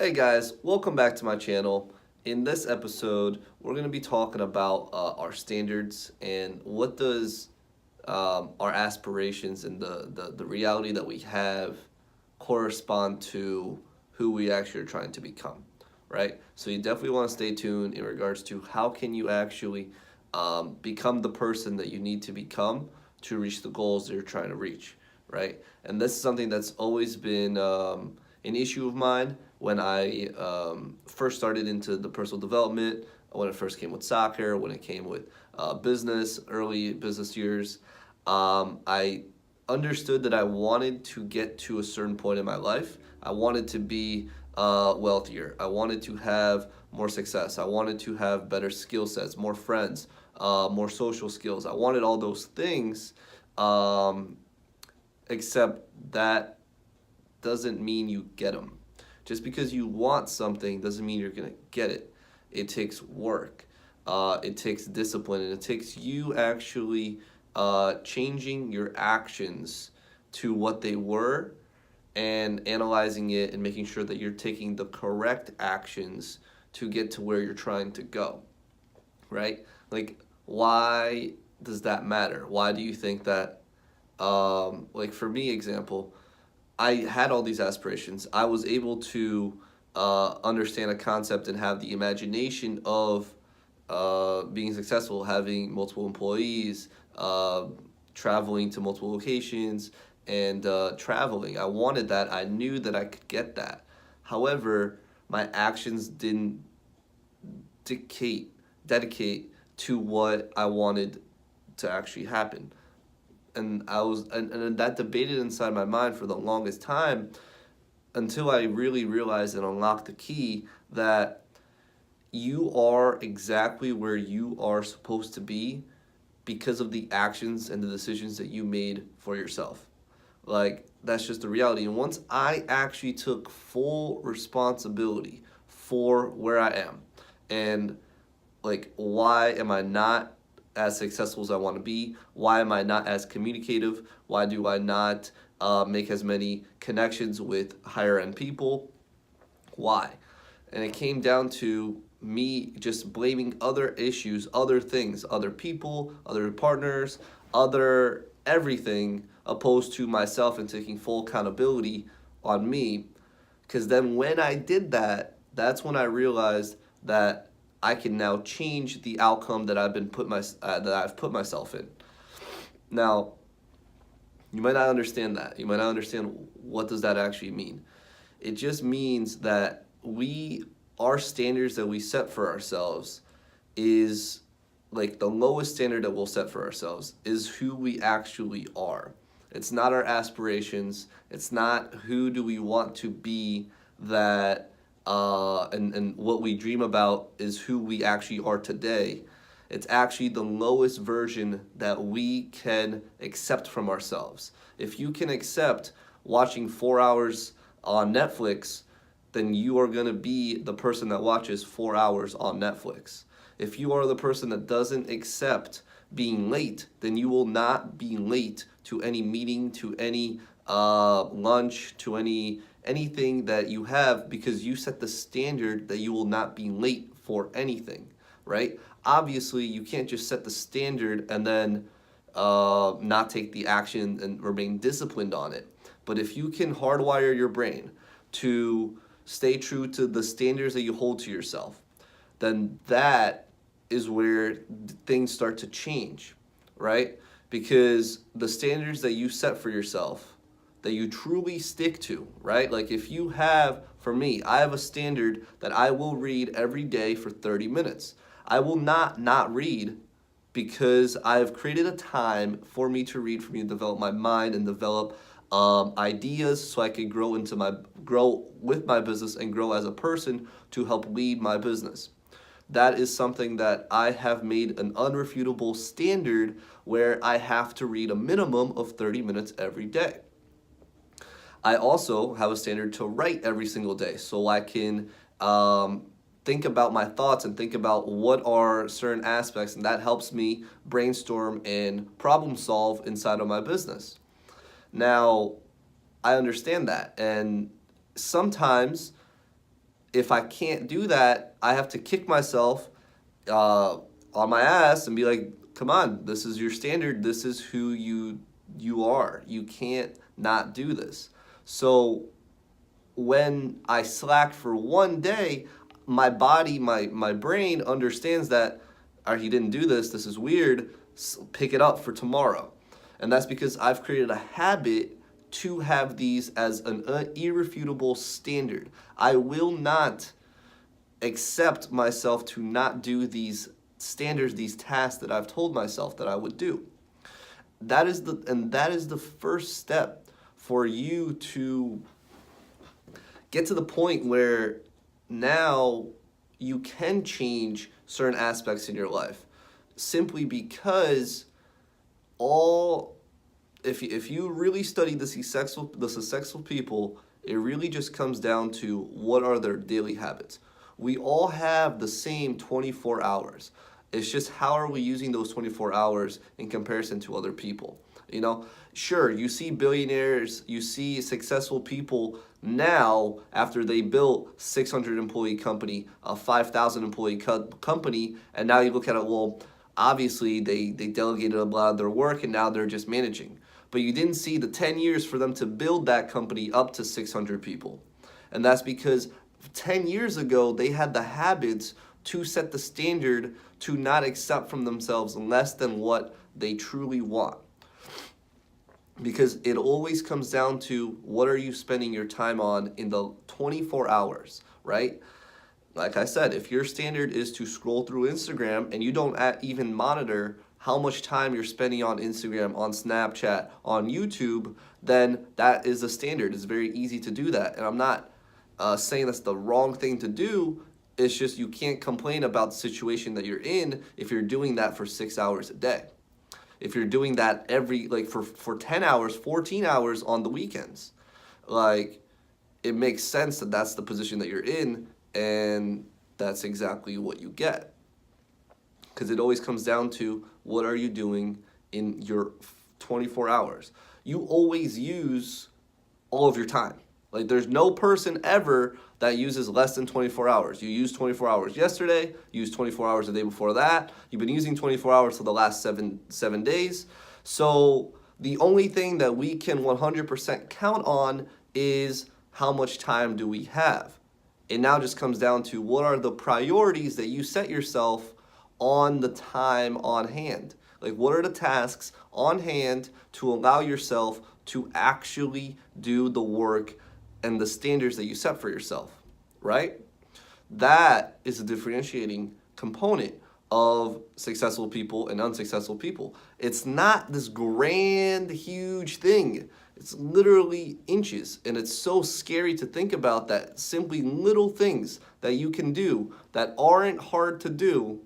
Hey guys, welcome back to my channel. In this episode, we're going to be talking about our standards and what does our aspirations and the reality that we have correspond to who we actually are trying to become, right? So you definitely want to stay tuned in regards to how can you actually become the person that you need to become to reach the goals that you're trying to reach, right? And this is something that's always been an issue of mine when I first started into the personal development, when it first came with soccer, when it came with business, early business years. I understood that I wanted to get to a certain point in my life. I wanted to be wealthier. I wanted to have more success. I wanted to have better skill sets, more friends, more social skills. I wanted all those things, um, except that doesn't mean you get them. Just because you want something doesn't mean you're gonna get it. It takes work. It takes discipline, and it takes you actually changing your actions to what they were and analyzing it and making sure that you're taking the correct actions to get to where you're trying to go, right? Like, why does that matter? Why do you think that, like for me, example, I had all these aspirations. I was able to understand a concept and have the imagination of being successful, having multiple employees, traveling to multiple locations, and traveling. I wanted that. I knew that I could get that. However, my actions didn't dictate, dedicate to what I wanted to actually happen. And that debated inside my mind for the longest time until I really realized and unlocked the key that you are exactly where you are supposed to be because of the actions and the decisions that you made for yourself. Like, that's just the reality. And once I actually took full responsibility for where I am and like, why am I not as successful as I want to be? Why am I not as communicative? Why do I not make as many connections with higher end people? Why? And it came down to me just blaming other issues, other things, other people, other partners, other everything, opposed to myself and taking full accountability on me. Because then when I did that, that's when I realized that I can now change the outcome that that I've put myself in. Now, you might not understand that. You might not understand what does that actually mean. It just means that our standards that we set for ourselves is like the lowest standard that we'll set for ourselves is who we actually are. It's not our aspirations. It's not who do we want to be that and what we dream about is who we actually are today. It's actually the lowest version that we can accept from ourselves. If you can accept watching 4 hours on Netflix, then you are going to be the person that watches 4 hours on Netflix. If you are the person that doesn't accept being late, then you will not be late to any meeting, to any lunch, to anything that you have because you set the standard that you will not be late for anything, right? Obviously, you can't just set the standard and then not take the action and remain disciplined on it. But if you can hardwire your brain to stay true to the standards that you hold to yourself, then that is where things start to change, right? Because the standards that you set for yourself, that you truly stick to, right? Like if you have, for me, I have a standard that I will read every day for 30 minutes. I will not read because I've created a time for me to read, for me to develop my mind and develop ideas so I can grow with my business and grow as a person to help lead my business. That is something that I have made an unrefutable standard where I have to read a minimum of 30 minutes every day. I also have a standard to write every single day so I can think about my thoughts and think about what are certain aspects, and that helps me brainstorm and problem solve inside of my business. Now, I understand that, and sometimes if I can't do that, I have to kick myself uh, on my ass and be like, come on, this is your standard. This is who you are. You can't not do this. So when I slack for one day, my body, my brain understands that, all right, he didn't do this. This is weird. Pick it up for tomorrow. And that's because I've created a habit to have these as an irrefutable standard. I will not accept myself to not do these standards, these tasks that I've told myself that I would do. That is the first step for you to get to the point where now you can change certain aspects in your life simply because all if you really study the successful people, it really just comes down to what are their daily habits. We all have the same 24 hours. It's just how are we using those 24 hours in comparison to other people. You know, sure, you see billionaires, you see successful people now after they built 600 employee company, a 5,000 employee company, and now you look at it, well, obviously they delegated a lot of their work and now they're just managing. But you didn't see the 10 years for them to build that company up to 600 people. And that's because 10 years ago, they had the habits to set the standard to not accept from themselves less than what they truly want. Because it always comes down to what are you spending your time on in the 24 hours, right? Like I said, if your standard is to scroll through Instagram and you don't even monitor how much time you're spending on Instagram, on Snapchat, on YouTube, then that is the standard. It's very easy to do that. And I'm not saying that's the wrong thing to do. It's just you can't complain about the situation that you're in if you're doing that for 6 hours a day. If you're doing that for 10 hours, 14 hours on the weekends, like it makes sense that that's the position that you're in, and that's exactly what you get. Because it always comes down to what are you doing in your 24 hours. You always use all of your time. Like there's no person ever that uses less than 24 hours. You used 24 hours yesterday, you used 24 hours the day before that. You've been using 24 hours for the last seven days. So the only thing that we can 100% count on is how much time do we have. It now just comes down to what are the priorities that you set yourself on the time on hand. Like what are the tasks on hand to allow yourself to actually do the work and the standards that you set for yourself, right? That is a differentiating component of successful people and unsuccessful people. It's not this grand, huge thing. It's literally inches, and it's so scary to think about that simply little things that you can do that aren't hard to do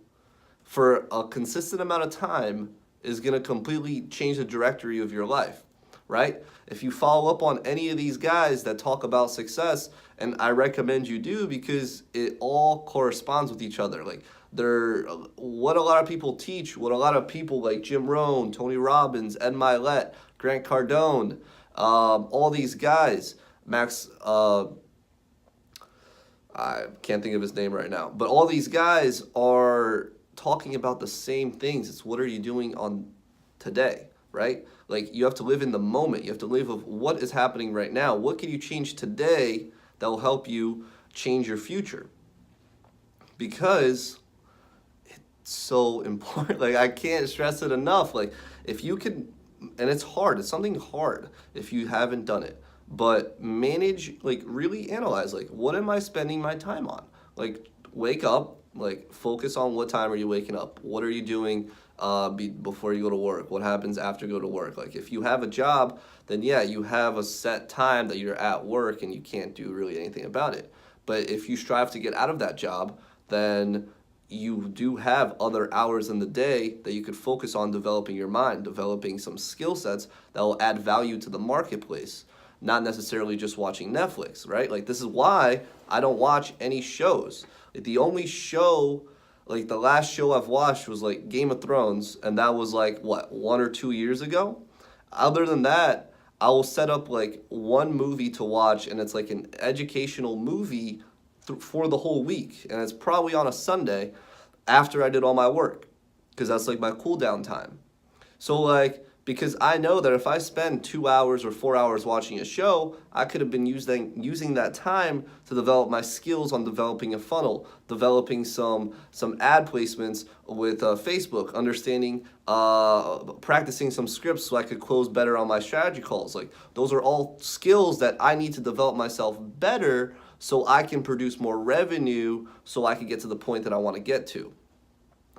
for a consistent amount of time is going to completely change the directory of your life, right? If you follow up on any of these guys that talk about success, and I recommend you do because it all corresponds with each other. Like what a lot of people teach, what a lot of people like Jim Rohn, Tony Robbins, Ed Mylett, Grant Cardone, all these guys, Max, I can't think of his name right now, but all these guys are talking about the same things. It's what are you doing on today, right? Like you have to live in the moment. You have to live of what is happening right now. What can you change today that will help you change your future? Because it's so important. Like I can't stress it enough. Like if you can, and it's hard. It's something hard if you haven't done it. But manage, like really analyze, like what am I spending my time on? Like wake up, like focus on what time are you waking up? What are you doing before you go to work? What happens after you go to work? Like if you have a job, then yeah, you have a set time that you're at work and you can't do really anything about it. But if you strive to get out of that job, then you do have other hours in the day that you could focus on developing your mind, developing some skill sets that will add value to the marketplace, not necessarily just watching Netflix, right? Like this is why I don't watch any shows. Like the only show, like the last show I've watched was like Game of Thrones, and that was like, what, 1 or 2 years ago? Other than that, I will set up like one movie to watch, and it's like an educational movie for the whole week, and it's probably on a Sunday after I did all my work, because that's like my cool down time. So like, because I know that if I spend 2 hours or 4 hours watching a show, I could have been using that time to develop my skills on developing a funnel, developing some ad placements with Facebook, understanding, practicing some scripts so I could close better on my strategy calls. Like those are all skills that I need to develop myself better so I can produce more revenue, so I can get to the point that I want to get to.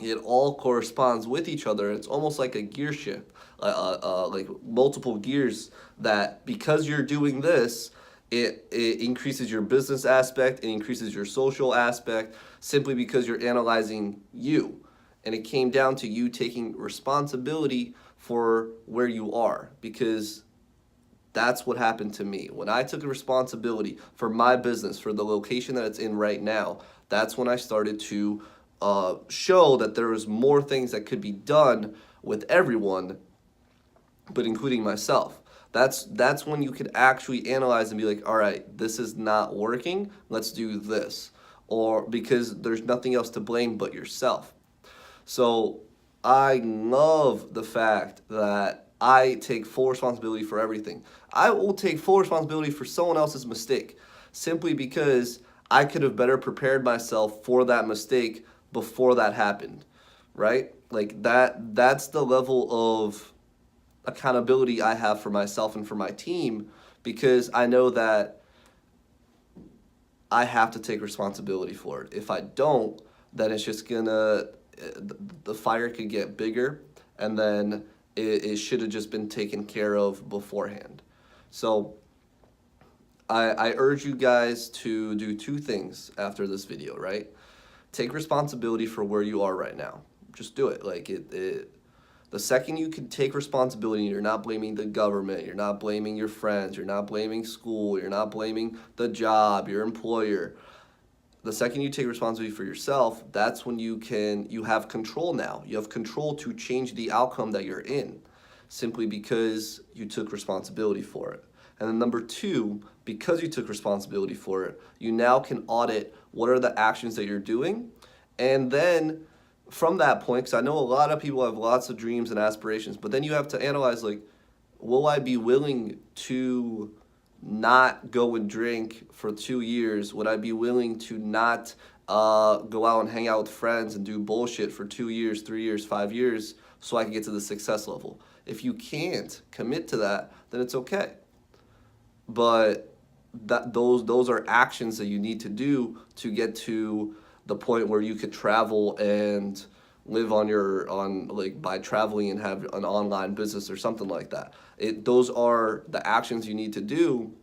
It all corresponds with each other. It's almost like a gear shift, like multiple gears that because you're doing this, it increases your business aspect, it increases your social aspect, simply because you're analyzing you. And it came down to you taking responsibility for where you are, because that's what happened to me. When I took responsibility for my business, for the location that it's in right now, that's when I started to show that there was more things that could be done with everyone, but including myself. That's when you could actually analyze and be like, all right, this is not working, let's do this. Or because there's nothing else to blame but yourself. So I love the fact that I take full responsibility for everything. I will take full responsibility for someone else's mistake simply because I could have better prepared myself for that mistake before that happened, right? Like that's the level of accountability I have for myself and for my team, because I know that I have to take responsibility for it. If I don't, then it's just gonna, the fire could get bigger, and then it should have just been taken care of beforehand. So I urge you guys to do two things after this video, right? Take responsibility for where you are right now. Just do it. Like the second you can take responsibility, you're not blaming the government, you're not blaming your friends, you're not blaming school, you're not blaming the job, your employer. The second you take responsibility for yourself, that's when you have control now. You have control to change the outcome that you're in, simply because you took responsibility for it. And then number two, because you took responsibility for it, you now can audit what are the actions that you're doing. And then from that point, because I know a lot of people have lots of dreams and aspirations, but then you have to analyze, like, will I be willing to not go and drink for 2 years? Would I be willing to not go out and hang out with friends and do bullshit for 2 years, 3 years, 5 years so I can get to the success level? If you can't commit to that, then it's okay. But those are actions that you need to do to get to the point where you could travel and live on like by traveling and have an online business or something like that. Those are the actions you need to do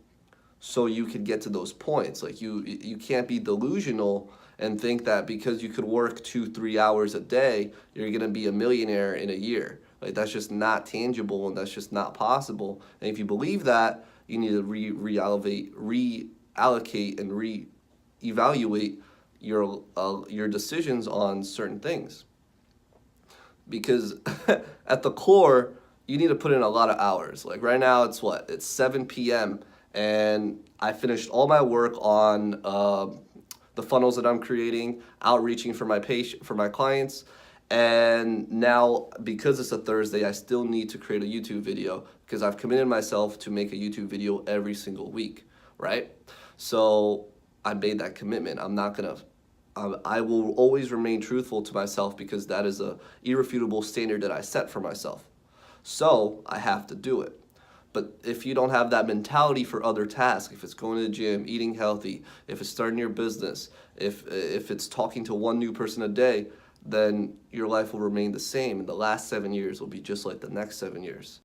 so you could get to those points. Like you can't be delusional and think that because you could work 2-3 hours a day, you're gonna be a millionaire in a year. Like that's just not tangible, and that's just not possible. And if you believe that, you need to reallocate and reevaluate your decisions on certain things. Because at the core, you need to put in a lot of hours. Like right now, it's 7 p.m. and I finished all my work on the funnels that I'm creating, outreaching for my clients. And now, because it's a Thursday, I still need to create a YouTube video because I've committed myself to make a YouTube video every single week, right? So I made that commitment. I will always remain truthful to myself because that is a irrefutable standard that I set for myself. So I have to do it. But if you don't have that mentality for other tasks, if it's going to the gym, eating healthy, if it's starting your business, if it's talking to one new person a day, then your life will remain the same, and the last 7 years will be just like the next 7 years.